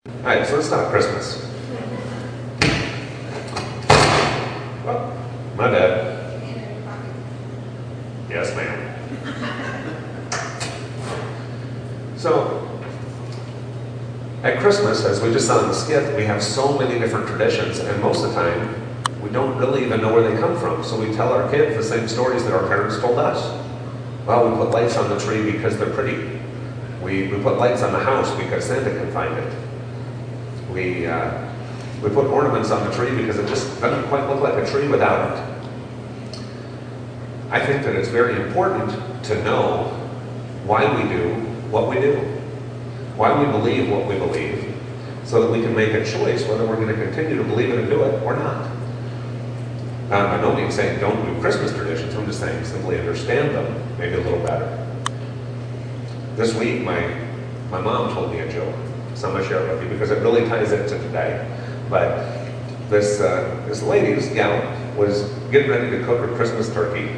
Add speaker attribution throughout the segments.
Speaker 1: All right, so let's talk Christmas. Well, my bad. Yes, ma'am. So, at Christmas, as we just saw in the skit, we have so many different traditions, and most of the time, we don't really even know where they come from. So we tell our kids the same stories that our parents told us. Well, we put lights on the tree because they're pretty. We put lights on the house because Santa can find it. We put ornaments on the tree because it just doesn't quite look like a tree without it. I think that it's very important to know why we do what we do, why we believe what we believe, so that we can make a choice whether we're going to continue to believe it and do it or not. Now, I'm by no means saying don't do Christmas traditions. I'm just saying simply understand them maybe a little better. This week, my mom told me a joke. So I'm going to share it with you because it really ties into today. But this lady, this gal, was getting ready to cook her Christmas turkey,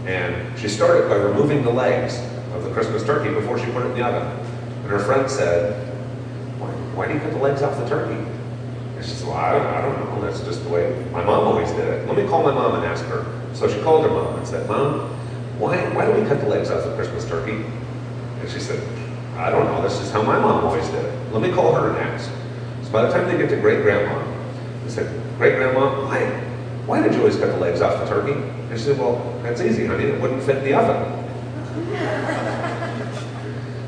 Speaker 1: and she started by removing the legs of the Christmas turkey before she put it in the oven. And her friend said, why do you cut the legs off the turkey? And she said, well, I don't know. That's just the way my mom always did it. Let me call my mom and ask her. So she called her mom and said, Mom, why do we cut the legs off the Christmas turkey? And she said, I don't know. This is how my mom always did it. Let me call her and ask. So by the time they get to great-grandma, they said, Great-grandma, why did you always cut the legs off the turkey? And she said, well, that's easy, honey. It wouldn't fit in the oven.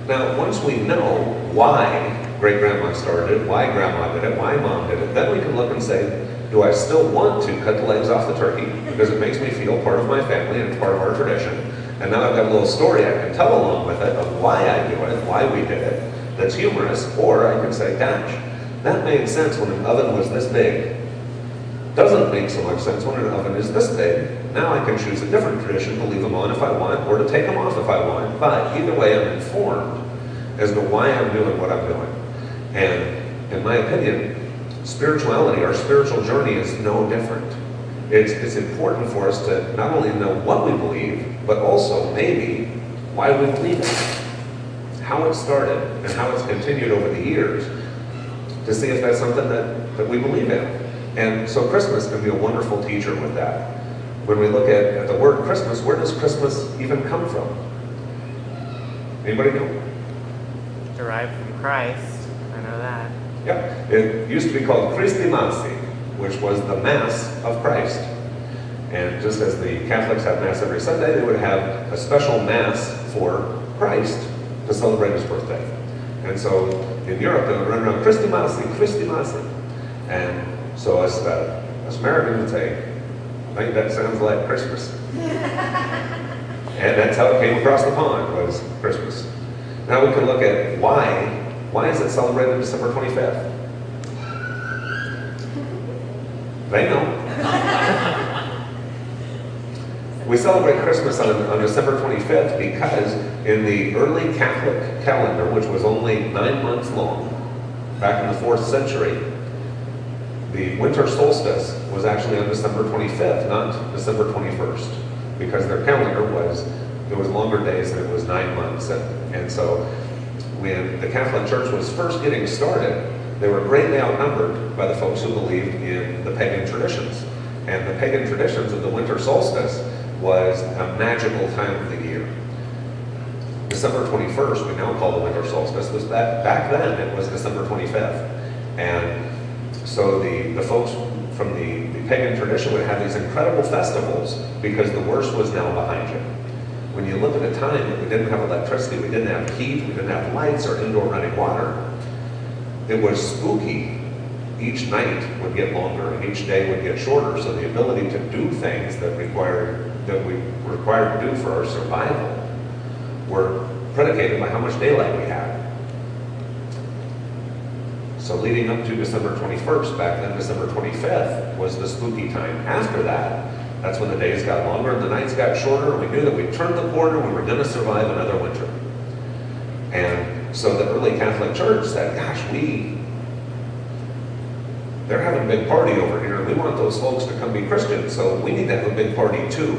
Speaker 1: Now, once we know why great-grandma started it, why grandma did it, why mom did it, then we can look and say, do I still want to cut the legs off the turkey because it makes me feel part of my family and it's part of our tradition? And now I've got a little story I can tell along with it of why I do it, why we did it, that's humorous. Or I can say, gosh, that made sense when an oven was this big. Doesn't make so much sense when an oven is this big. Now I can choose a different tradition to leave them on if I want, or to take them off if I want. But either way, I'm informed as to why I'm doing what I'm doing. And in my opinion, spirituality, our spiritual journey is no different. It's important for us to not only know what we believe, but also maybe why we believe it, how it started, and how it's continued over the years, to see if that's something that we believe in. And so Christmas can be a wonderful teacher with that. When we look at the word Christmas, where does Christmas even come from? Anybody know?
Speaker 2: Derived from Christ. I know that.
Speaker 1: Yeah. It used to be called Christi Massi, which was the Mass of Christ. And just as the Catholics have Mass every Sunday, they would have a special Mass for Christ to celebrate his birthday. And so in Europe, they would run around Christi Massi, Christi Massi. And so us Americans would say, I think that sounds like Christmas. And that's how it came across the pond, was Christmas. Now we can look at why is it celebrated December 25th? They know. We celebrate Christmas on December 25th because in the early Catholic calendar, which was only 9 months long, back in the 4th century, the winter solstice was actually on December 25th, not December 21st, because their calendar was longer days and it was 9 months. And so when the Catholic Church was first getting started, they were greatly outnumbered by the folks who believed in the pagan traditions. And the pagan traditions of the winter solstice was a magical time of the year. December 21st, we now call the winter solstice, was back then it was December 25th. And so the folks from the pagan tradition would have these incredible festivals because the worst was now behind you. When you look at a time that we didn't have electricity, we didn't have heat, we didn't have lights or indoor running water, it was spooky. Each night would get longer and each day would get shorter, so the ability to do things that we were required to do for our survival were predicated by how much daylight we had. So leading up to December 21st, back then December 25th was the spooky time. After that, that's when the days got longer and the nights got shorter, and we knew that we'd turned the corner, we were going to survive another winter. And so the early Catholic Church said, gosh, they're having a big party over here, and we want those folks to come be Christians, so we need to have a big party too.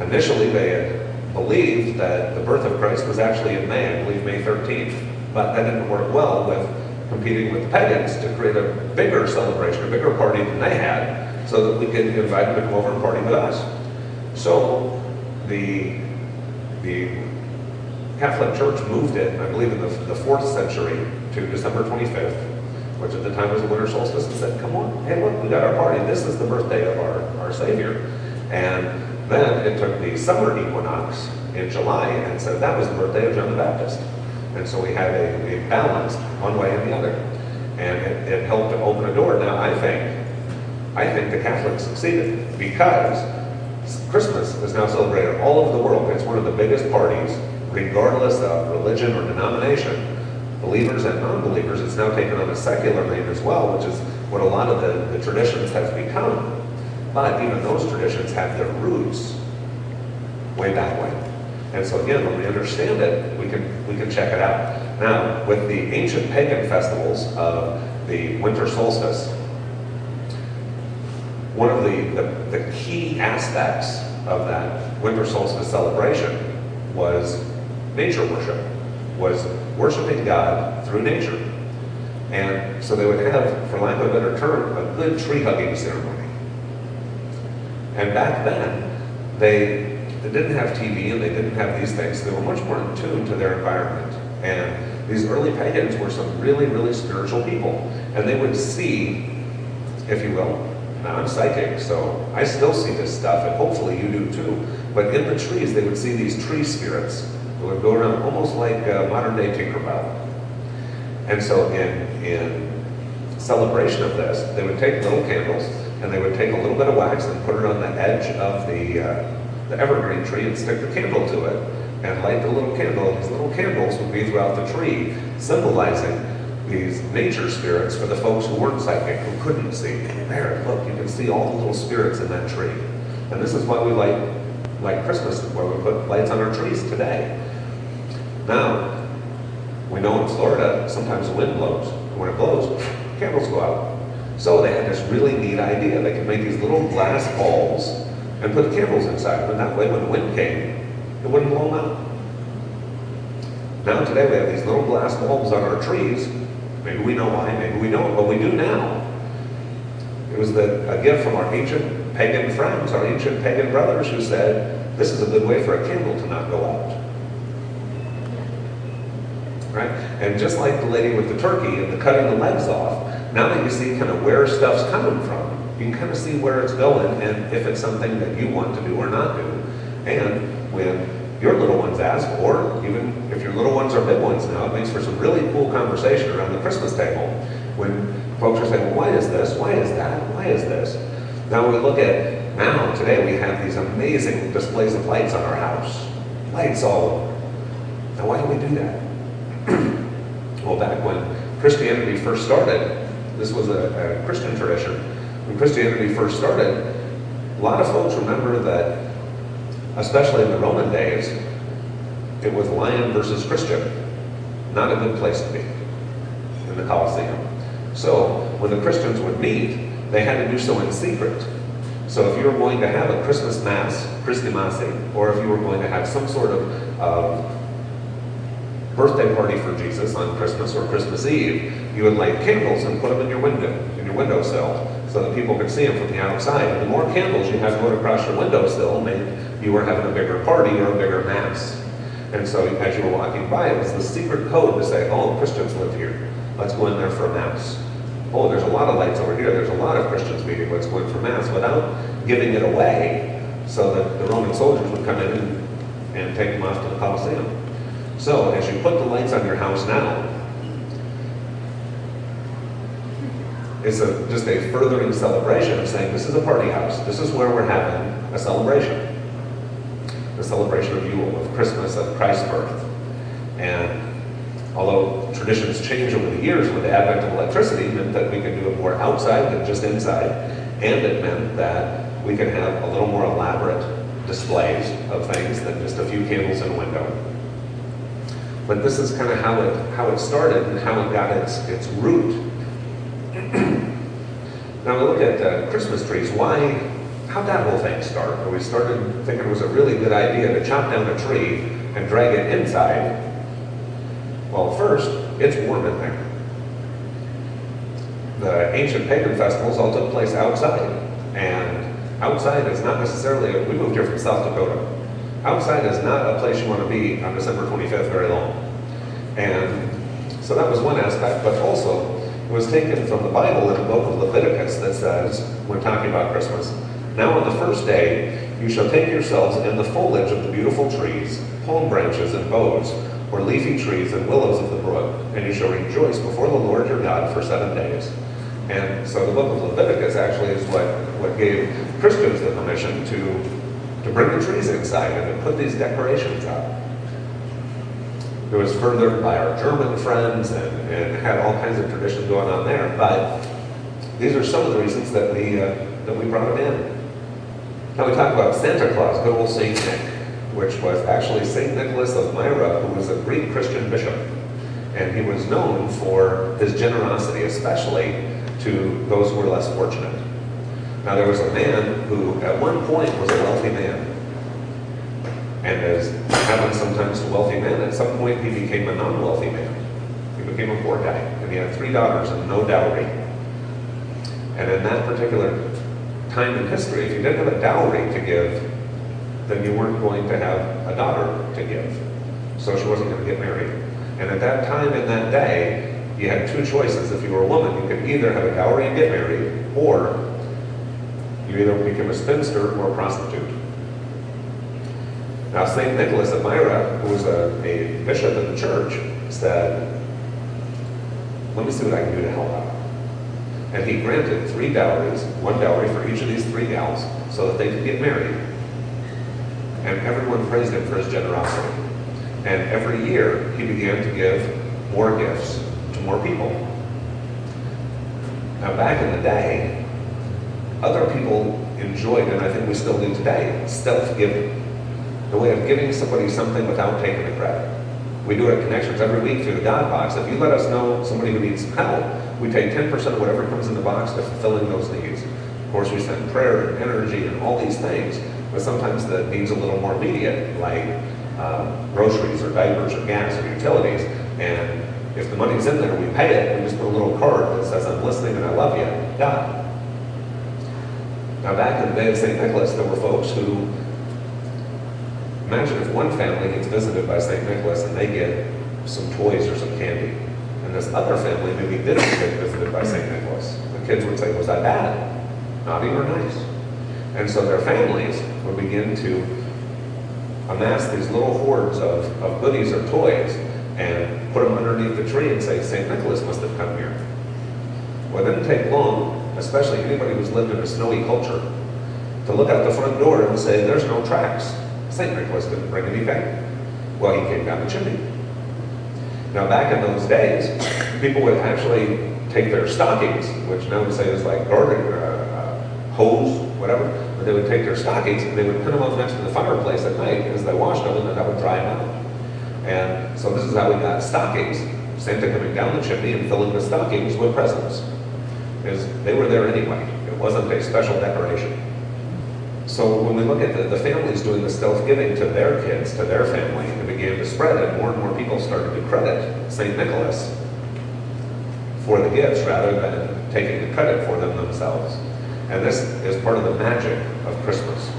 Speaker 1: Initially, they had believed that the birth of Christ was actually in May, I believe May 13th, but that didn't work well with competing with the pagans to create a bigger celebration, a bigger party than they had, so that we could invite them to come over and party with us. So the Catholic Church moved it, I believe in the 4th century, to December 25th, which at the time was the winter solstice, and said, come on, hey look, we got our party. This is the birthday of our Savior. And then it took the summer equinox in July and said that was the birthday of John the Baptist. And so we had a balance one way and the other. And it helped to open a door. Now I think the Catholics succeeded, because Christmas is now celebrated all over the world. It's one of the biggest parties, regardless of religion or denomination. Believers and non-believers, it's now taken on a secular name as well, which is what a lot of the traditions has become. But even those traditions have their roots way back when. And so again, when we understand it, we can check it out. Now, with the ancient pagan festivals of the winter solstice, one of the key aspects of that winter solstice celebration was nature worship, was worshiping God through nature. And so they would have, for lack of a better term, a good tree hugging ceremony. And back then, they didn't have TV and they didn't have these things. They were much more in tune to their environment. And these early pagans were some really, really spiritual people. And they would see, if you will, now I'm psychic, so I still see this stuff, and hopefully you do too. But in the trees, they would see these tree spirits who would go around almost like modern day Tinkerbell. And so in celebration of this, they would take little candles and they would take a little bit of wax and put it on the edge of the evergreen tree and stick the candle to it and light the little candle. And these little candles would be throughout the tree, symbolizing these nature spirits for the folks who weren't psychic, who couldn't see. There, look, you can see all the little spirits in that tree. And this is why we like Christmas, where we put lights on our trees today. Now, we know in Florida, sometimes the wind blows. And when it blows, candles go out. So they had this really neat idea. They could make these little glass balls and put candles inside them. And that way, when the wind came, it wouldn't blow them out. Now today, we have these little glass bulbs on our trees. Maybe we know why, maybe we don't, but we do now. It was a gift from our ancient pagan friends, our ancient pagan brothers, who said, this is a good way for a candle to not go out. Right? And just like the lady with the turkey and the cutting the legs off, now that you see kind of where stuff's coming from, you can kind of see where it's going and if it's something that you want to do or not do. And when your little ones ask, or even if your little ones are big ones now, it makes for some really cool conversation around the Christmas table when folks are saying, well, why is this? Why is that? Why is this? Now we look at, now today we have these amazing displays of lights on our house. Lights all over. Now why do we do that? Well, back when Christianity first started, this was a Christian tradition. When Christianity first started, a lot of folks remember that, especially in the Roman days, it was lion versus Christian. Not a good place to be in the Colosseum. So when the Christians would meet, they had to do so in secret. So if you were going to have a Christmas Mass, Christimasse, or if you were going to have some sort of birthday party for Jesus on Christmas or Christmas Eve, you would light candles and put them in your windowsill, so that people could see them from the outside. And the more candles you had going across your windowsill meant you were having a bigger party or a bigger Mass. And so as you were walking by, it was the secret code to say, oh, Christians live here. Let's go in there for a Mass. Oh, there's a lot of lights over here. There's a lot of Christians meeting. Let's go in for Mass, without giving it away so that the Roman soldiers would come in and take them off to the Colosseum. So as you put the lights on your house now, it's just a furthering celebration of saying this is a party house. This is where we're having a celebration. The celebration of Yule, of Christmas, of Christ's birth. And although traditions change over the years with the advent of electricity, it meant that we could do it more outside than just inside. And it meant that we could have a little more elaborate displays of things than just a few candles in a window. But this is kind of how it started and how it got its root. Now we look at Christmas trees. How'd that whole thing start? We started thinking it was a really good idea to chop down a tree and drag it inside. Well, first, it's warm in there. the ancient pagan festivals all took place outside. And outside is not necessarily, we moved here from South Dakota. Outside is not a place you want to be on December 25th very long. And so that was one aspect, but also it was taken from the Bible in the book of Leviticus that says, when talking about Christmas, "Now on the first day you shall take yourselves in the foliage of the beautiful trees, palm branches and boughs, or leafy trees and willows of the brook, and you shall rejoice before the Lord your God for 7 days." And so the book of Leviticus actually is what gave Christians the permission to bring the trees inside and to put these decorations up. It was furthered by our German friends and had all kinds of tradition going on there. But these are some of the reasons that we brought it in. Now we talk about Santa Claus, good old Saint Nick, which was actually Saint Nicholas of Myra, who was a Greek Christian bishop. And he was known for his generosity, especially to those who were less fortunate. Now there was a man who at one point was a wealthy man. And as happens sometimes to wealthy men, at some point he became a non-wealthy man. He became a poor guy, and he had 3 daughters and no dowry. And in that particular time in history, if you didn't have a dowry to give, then you weren't going to have a daughter to give. So she wasn't going to get married. And at that time in that day, you had 2 choices. If you were a woman, you could either have a dowry and get married, or you either become a spinster or a prostitute. Now, St. Nicholas of Myra, who was a bishop in the church, said, "Let me see what I can do to help out." And he granted 3 dowries, 1 dowry for each of these 3 gals, so that they could get married. And everyone praised him for his generosity. And every year, he began to give more gifts to more people. Now, back in the day, other people enjoyed, and I think we still do today, stealth giving. The way of giving somebody something without taking the credit. We do it at Connections every week through the God Box. If you let us know somebody who needs some help, we take 10% of whatever comes in the box to fulfilling those needs. Of course, we send prayer and energy and all these things, but sometimes the needs a little more immediate, like groceries or diapers or gas or utilities. And if the money's in there, we pay it. We just put a little card that says, "I'm listening and I love you, God." Now, back in the day of St. Nicholas, there were folks who, imagine if one family gets visited by St. Nicholas and they get some toys or some candy, and this other family maybe didn't get visited by St. Nicholas. The kids would say, "Was I bad? Naughty or nice?" And so their families would begin to amass these little hoards of goodies or toys and put them underneath the tree and say, "St. Nicholas must have come here." Well, it didn't take long, especially anybody who's lived in a snowy culture, to look out the front door and say, "There's no tracks. St. Nicholas didn't bring anything." Well, he came down the chimney. Now, back in those days, people would actually take their stockings, which now we say is like garden, hose, whatever, but they would take their stockings and they would pin them up next to the fireplace at night as they washed them, and then that would dry them out. And so this is how we got stockings. Santa coming down the chimney and filling the stockings with presents. Because they were there anyway. It wasn't a special decoration. So when we look at the families doing the stealth giving to their kids, to their family, it began to spread, and more people started to credit St. Nicholas for the gifts rather than taking the credit for them themselves. And this is part of the magic of Christmas.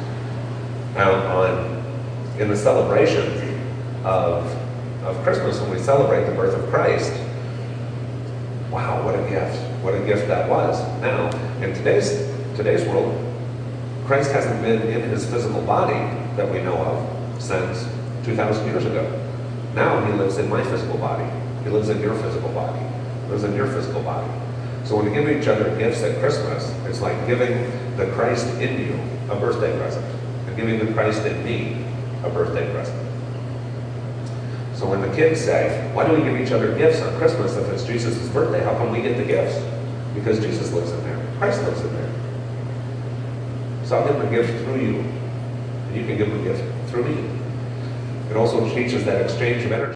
Speaker 1: Now, in the celebration of Christmas, when we celebrate the birth of Christ, wow, what a gift. What a gift that was. Now, in today's world, Christ hasn't been in his physical body that we know of since 2,000 years ago. Now he lives in my physical body. He lives in your physical body. He lives in your physical body. So when we give each other gifts at Christmas, it's like giving the Christ in you a birthday present, and giving the Christ in me a birthday present. So when the kids say, "Why do we give each other gifts on Christmas if it's Jesus' birthday? How come we get the gifts?" Because Jesus lives in there. Christ lives in there. So I'll give them a gift through you, and you can give them a gift through me. It also teaches that exchange of energy.